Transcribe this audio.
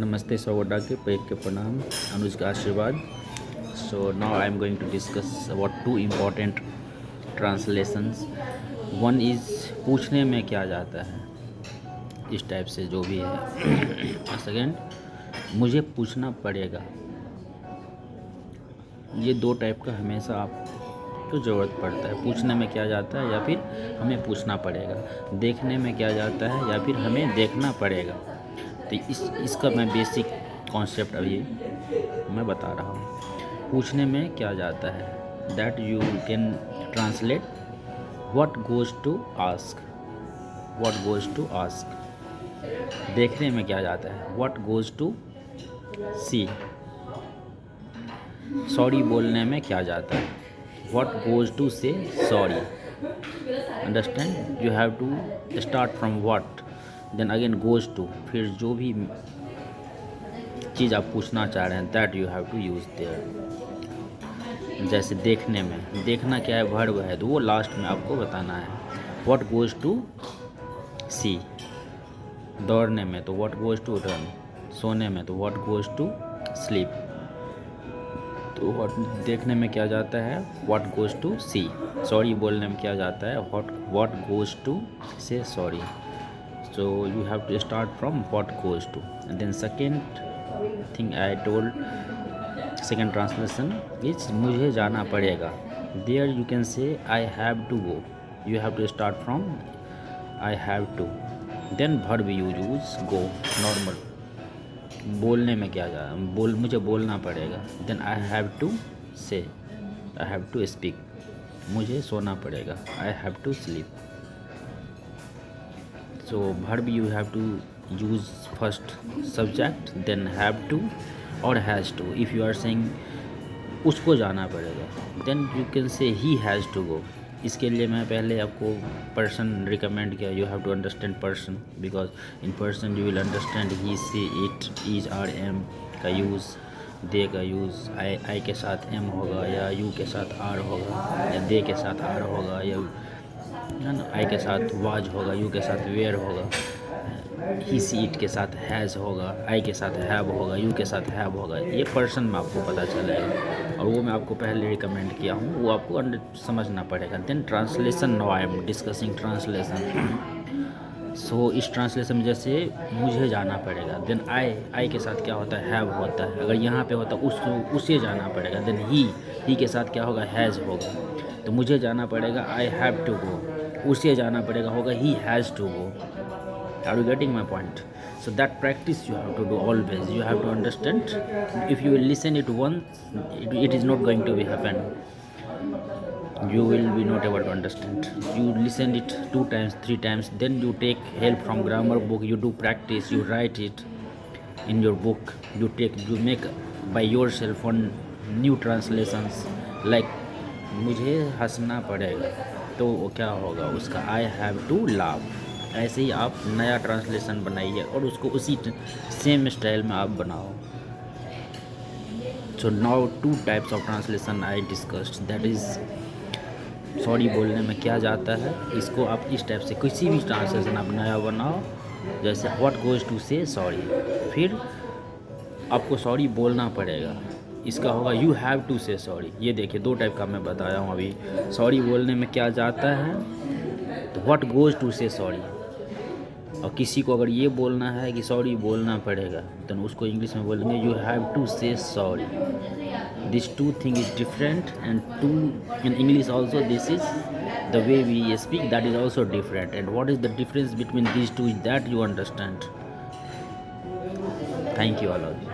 Namaste Sagoda ke पैर के प्रणाम अनुज का आशीर्वाद. So now I am going to discuss about two important translations. One is पूछने में क्या जाता है, इस टाइप से जो भी है. सेकेंड मुझे पूछना पड़ेगा. ये दो टाइप का हमेशा आपको ज़रूरत पड़ता है. पूछने में क्या जाता है या फिर हमें पूछना पड़ेगा. देखने में क्या जाता है या फिर हमें देखना पड़ेगा. तो इसका मैं बेसिक कॉन्सेप्ट अभी मैं बता रहा हूँ. पूछने में क्या जाता है, that you can translate what goes to ask. What goes to ask. देखने में क्या जाता है, what goes to see. Sorry बोलने में क्या जाता है, what goes to say sorry. Understand. You have to start from what, then again goes to. फिर जो भी चीज़ आप पूछना चाह रहे हैं that you have to use there. जैसे देखने में, देखना क्या है, वर्ब है, तो वो लास्ट में आपको बताना है. व्हाट गोज़ टू सी. दौड़ने में तो व्हाट गोज़ टू रन. सोने में तो व्हाट गोज़ टू स्लीप. तो देखने में क्या जाता है, what goes to see. Sorry बोलने में क्या जाता है, what goes to say sorry. So you have to start from what goes to, and then second thing I told, second translation is मुझे जाना पड़ेगा. There you can say I have to go. You have to start from I have to, then verb you use go normal. बोलने में क्या जा मुझे बोलना पड़ेगा, then I have to say, I have to speak. मुझे सोना पड़ेगा, I have to sleep. So verb you have to use first subject, then have to or has to. If you are saying उसको जाना पड़ेगा, then you can say he has to go. इसके लिए मैं पहले आपको person recommend किया. You have to understand person, because in person you will understand he, she, it, is, are, am का use, they का use. I के साथ am होगा या you के साथ are होगा या they के साथ are होगा या है ना, आई के साथ वाज होगा, यू के साथ वेयर होगा, ही सी इट के साथ हैज़ होगा, आई के साथ हैव होगा, यू के साथ हैव होगा. ये पर्सन में आपको पता चलेगा और वो मैं आपको पहले रिकमेंड किया हूँ, वो आपको समझना पड़ेगा. Then translation. Now I am discussing translation. So इस ट्रांसलेशन में जैसे मुझे जाना पड़ेगा, देन आई के साथ क्या होता है, हैव होता है. अगर यहाँ पे होता है उसे जाना पड़ेगा, देन ही के साथ क्या होगा, हैज़ होगा. तो मुझे जाना पड़ेगा, आई हैव टू गो. उसे जाना पड़ेगा होगा, he has to go. Are you getting my point? So that practice you have to do always. You have to understand. If you will listen it once, it is not going to be happen. You will be not able to understand. You listen it 2 times, 3 times, then you take help from grammar book. You do practice, you write it in your book. You make by yourself one new translations. Like मुझे हंसना पड़ेगा, तो वो क्या होगा उसका, I have to laugh. ऐसे ही आप नया ट्रांसलेशन बनाइए और उसको उसी सेम स्टाइल में आप बनाओ. So now 2 types of translation I discussed. That is sorry बोलने में क्या जाता है, इसको आप इस टाइप से किसी भी ट्रांसलेशन आप नया बनाओ. जैसे what goes to say sorry. फिर आपको सॉरी बोलना पड़ेगा, इसका होगा you have to say sorry. ये देखिए 2 टाइप का मैं बताया हूँ अभी. सॉरी बोलने में क्या जाता है, तो what goes to say sorry. और किसी को अगर ये बोलना है कि सॉरी बोलना पड़ेगा, तो उसको इंग्लिश में बोलेंगे you have to say sorry. These 2 things is different, and in English also this is the way we speak, that is also different. And what is the difference between these two is that you understand. Thank you all of you.